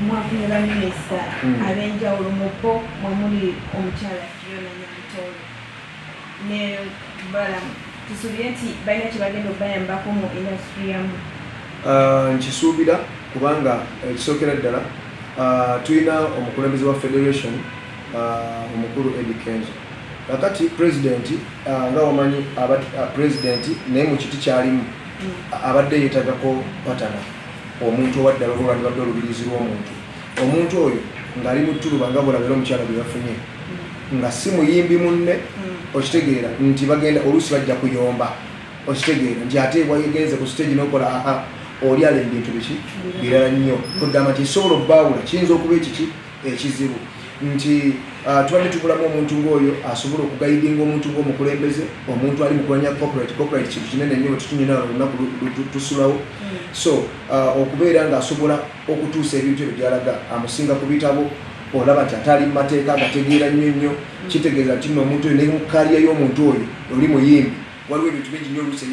mwafunye ba minisita ab'enjawulo mupo mwemuli omukyala Fiona Nyantolo ne balamu tusuubire nti balina kye bagenda okubayambako mu indasitule yamu. Nkisuubira kubanga ekisookera ddala tulina omukulembeze wa federation omukulu Eddie Kenzo. Kakati president nga wamanyi president naye mu kiti kyalimu abadde yeetagako patana omuntu owaddala olwandibadde olubirizi lw'omuntu. Omuntu oyo ng'ali mu ttuluba nga bwolabera omukyala gwe bafunye nga si muyimbi munne okitegeera nti bagenda oluusi bajja kuyomba okitegeera nti ate bwayegenze ku stage n'okola oli ale ebintu biki birala nnyo kugamba nti esobola obbaawula kiyinza okuba ekiki ekizibu nti tubadde tugulamu omuntu ng'oyo asobola okugayidinga omuntu ng'omukulembeze omuntu ali mu kulanya corporate kintu kinene nnyo bwe tukinyina olunaku tusulawo so okubeera ng'asobola okutuusa ebintu ebyo gy'alaga amusinga ku bitabo olaba nti ate ali mu mateeka agategeera nnyo kitegeeza nti nno omuntu oyo ne mu kaliya y'omuntu oyo oli muyimbi waliwo ebintu bingi nnyo oluusi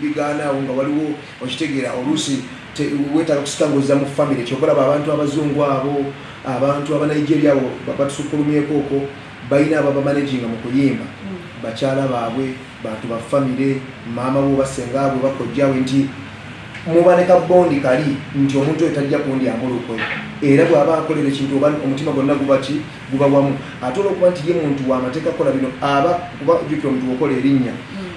bigaanaawo nga waliwo okitegeera oluusi weetaaga kusikanguza mu famire kyokolaba abantu abazungu abo abantu abanigeria abo batusukkulumyeko okwo balina ababamanaginga mu kuyimba bakyala baabwe bantu ba famire maama bo basenga abwe bakojjawe nti mubaneka bondi kali nti omuntu oyo tajja kundyambula okweyo era bw'aba akolera ekintu oba omutima gwonna guba wamu ate olwokuba nti ye muntu w'amateeka kukola bino aba kuba jjukira omuntu okola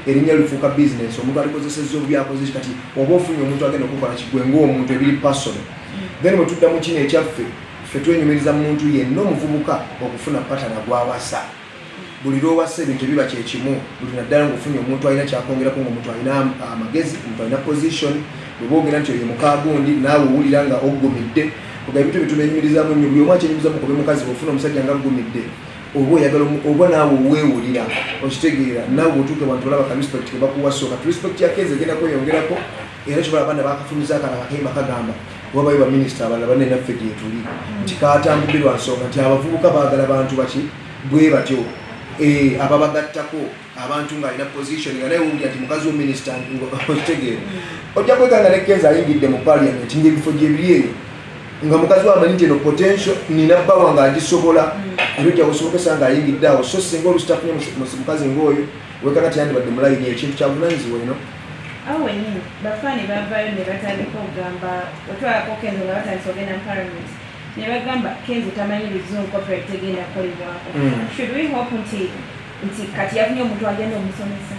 erinnya lifuuka bizinesi omuntu alikozesezza obubi akoze kati oba ofunye omuntu agenda okukola kigwe ng'omuntu ebiri pasono then bwe tudda mu kino ekyaffe ffe twenyumiriza mu muntu yenna omuvubuka okufuna patana gw'awasa buli lw'owasa ebintu ebiba kyekimu buli naddala ng'ofunye omuntu alina kyakwongerako ng'omuntu alina amagezi omuntu alina position bwe boogera nti oyo mukaagundi naawe owulira nga oggumidde kuga ebintu bitunenyumirizamu nnyo buli omu akyenyumizamu kobe mukazi bw'ofuna omusajja nga aggumidde oba oyagala oba naawe weewulira okitegeera naawe bw'otuuka abantu olaba ka respect ke bakuwasa kati respect yakeeza egenda kweyongerako era kyobola abaana bakafumiza akalala kayimba kagamba wabayo baminisita abalala banne naffe gye tuli nti kaatambudde lwa nsonga nti abavubuka baagala bantu baki bwe batyo ababagattako abantu ng'alina position nga naye wulira nti mukazi w'ominisita okitegeera ojja kwekanga ne Kenzo ayingidde mu parliament ng'ebifo gye biri eyo nga mukazi wamanyi nti eno potential nina bbawa ng'agisobola era ojja kusobokesa ng'ayingidde awo so singa oluusi tafunye mukazi ng'oyo wekanga tiyandibadde mulayini ekintu kyavunaanyizibwa eno awo wennyini bafaani bavaayo ne batandika okugamba otwalako Kenzo nga batandisa ogenda mu parliament ne bagamba Kenzo tamanyi bizungu corporate tegenda kukolebwako should we hope nti kati yafunye omuntu agenda omusomesa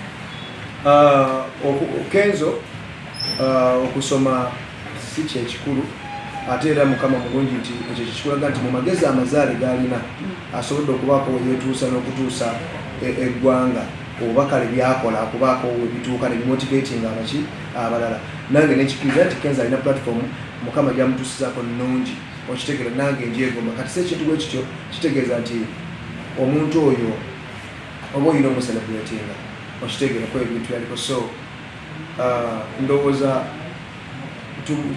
Kenzo okusoma si kyekikulu ate era mukama mulungi nti ekyo kikulaga nti mu magezi amazaale g'alina asobodde okubaako weyeetuusa n'okutuusa eggwanga obubakale byakola akubaako webituuka nebimotivatinga abaki abalala nange nekikiriza nti Kenzo alina platform mukama gyamutuusizaako nnungi okitegeera nange njeegomba kati si ekintu bwe kityo kitegeeza nti omuntu oyo oba oyina omuselebratinga okitegeerako ebintu yaliko so ndowooza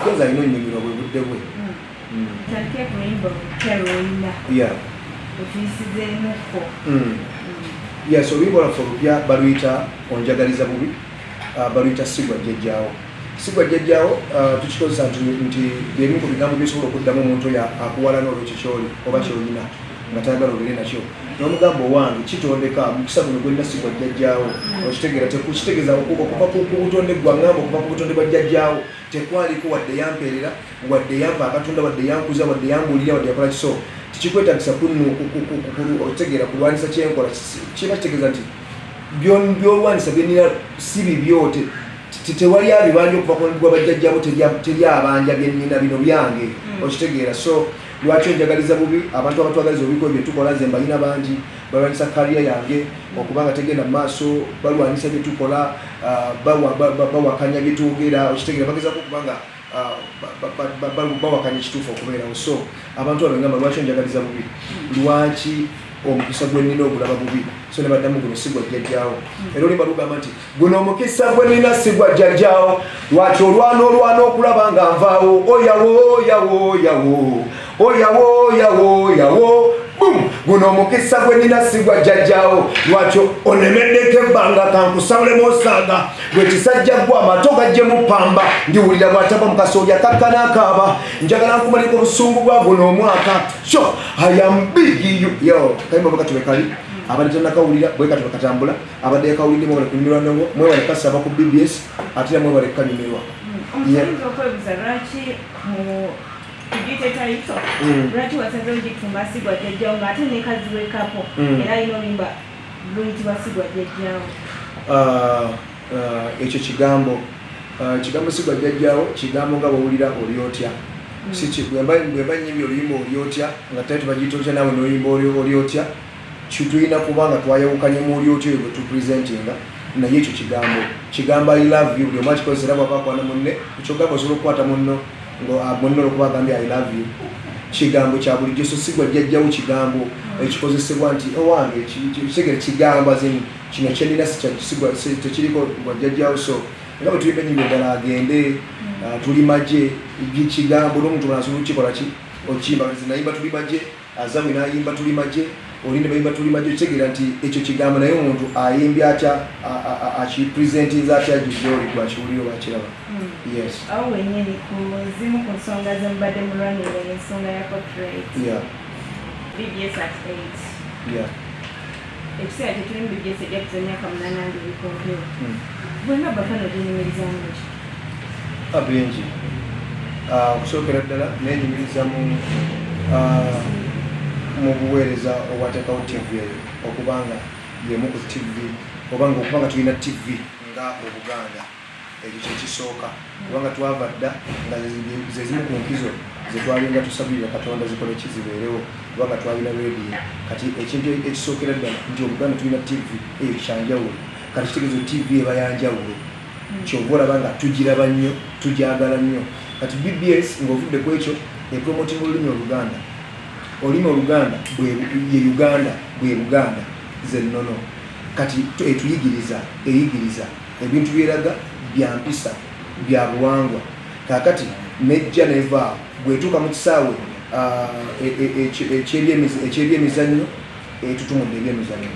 Kenzo alina onnyimirwa bwe budde bwe yes oluyimba lwaffe olupya baluyita onjagaliza bubi baluyita sigwa jjajjaawo tukikozesa nti byebimu ku bigambo byosobola okuddamu omuntu oyo akuwalana olwekyo kyoli oba kyolina nga tayagala obere nakyo n'omugambo owange kitondeka mukisa guno gwolina sigwa jjajjaawo okitegeera tekukitegeeza okuva ku butonde gwaŋŋamba okuva ku butonde bwa jjajjaawo tekwaliko wadde yampeerera wadde yampa akatonda wadde yankuza wadde yambuulira wadde yakola kiso tikikwetagisa okitegeera kulwanisa kyenkola kiba kitegeeza nti byolwanisa byenina si bibyo tewali abibanja okuva ku gwa bajjajjabo teri abanja byenina bino byange okitegeera so lwaki onjagaliza bubi abantu abatwagaliza obiko bye tukola nze mbalina bangi balwanisa kaliya yange okubanga tegenda mu maaso balwanisa bye tukola bawakanya bye twogera okitegeera bagezaako okubanga bawakanya ekituufu okubeerawo so abantu abo ngamba lwaki onjagaliza bubi lwaki omukisa gwenina ogulaba bubi so ne baddamu guno sigwa jjajjaawo era olimba lugamba nti guno omukisa gwenina sigwa jjajjaawo lwaki olwana okulaba nga nvaawo oyawo oyawo oyawo oyawo oyawo oyawo bum guno omukisa gwe nina sigwa jjajjaawo lwakyo onemeddeko ebbanga kankusawulemu osanga gwe kisajja gwe amato gajjemu pamba ndiwulira bw'ataba mu kasooli akakkana akaaba njagala nkumaliko obusungu bwa guno omwaka so I am big yo kayimba bwekati bwekali abadde tannakawulira bwekati bwekatambula abadde yakawulidde mwebale kunyumirwa nabo mwebale kasaba ku BBS ate era mwebale kukanyumirwa omusobozi okwebuuza lwaki mu tugiteeka yito lwaki wasazeewo gitumba sigwa jjajjaawo ng'ate nekaziwekapo era alina oluyimba luyitibwa sigwa jjajjaawo ekyo kigambo sigwa jjajjaawo kigambo nga bwowulira oli otya bwemba nnyimbi oluyimba oli otya nga tali tubagiyita otya naawe noyimba oli otya kitulina kuba nga twayawukanyemu oli otya oyo gwe tupresentinga naye ekyo kigambo I love you buli omu akikozesera bwabakwana munne ekyogamba osobola okukwata munno munno olwokuba agambye I love you kigambo kya bulijjo so sigwa jjajjaawo kigambo ekikozesebwa nti owange kitegere kigambo azini kino kyenina tekiriko gwa jjajjaawo so nga bwe tulina ennyimba eddala agende tuli magye kigambo n'omuntu nasobola okukikola ki okiyimba nayimba tuli magye azamwe nayimba tuli magye olinde bayimba tuli magye kitegeera nti ekyo kigambo naye omuntu ayimbye atya akipresentinza atya jjoli gwakiwulira bakiraba yes awo wennyini ku zimu ku nsonga zemubadde mulwanirira ensonga ya portrait BBS at 8 ekiseera kyetulimu BBS ejjakuza emyaka 8 bikompewo bwenga bafana ogenyumirizaamu ki bingi okusookera ddala nenyumiriza mu buweereza obwateekawo TV eyo okubanga yemu ku TV obanga okubanga tulina TV nga Obuganda ekyo kyekisooka kubanga twava dda nga zezimu ku nkizo zetwalinga tusabirira Katonda zikole kizibeerewo kubanga twalina radio kati ekintu ekisookera ddala nti Obuganda tulina TV eyo kyanjawulo kati kitegeeza TV eba yanjawulo kyova olaba nga tugiraba nnyo tugyagala nnyo kati BBS ng'ovudde ku ekyo epromoting olulimi Oluganda olulimi Oluganda ye Uganda bwe Buganda ze nnono kati etuyigiriza ebintu byeraga bya mpisa bya buwangwa kakati nejja neva bwetuuka mu kisaawe eky'ebyemizannyo etutumudde ebyemizannyo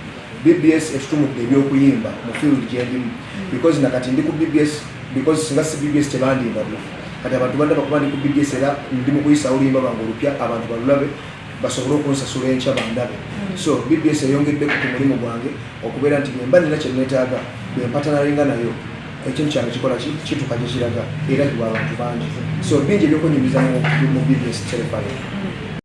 BBS etutumudde ebyokuyimba mu field gyendimu because nakati ndi ku BBS because singa si BBS tebandimba bufu kati abantu badda bakuba ndi ku BBS era ndi mu kuyisa oluyimba bange olupya abantu balulabe basobole okunsasula enkya bandabe so BBS eyongedde ku mulimu gwange okubeera nti bwemba nina kye neetaaga bwempatanalinga nayo ekintu kyange kikola kituka gye kiraga era kiwa abantu bangi so bingi ebyokunyumiza mu BBS telephone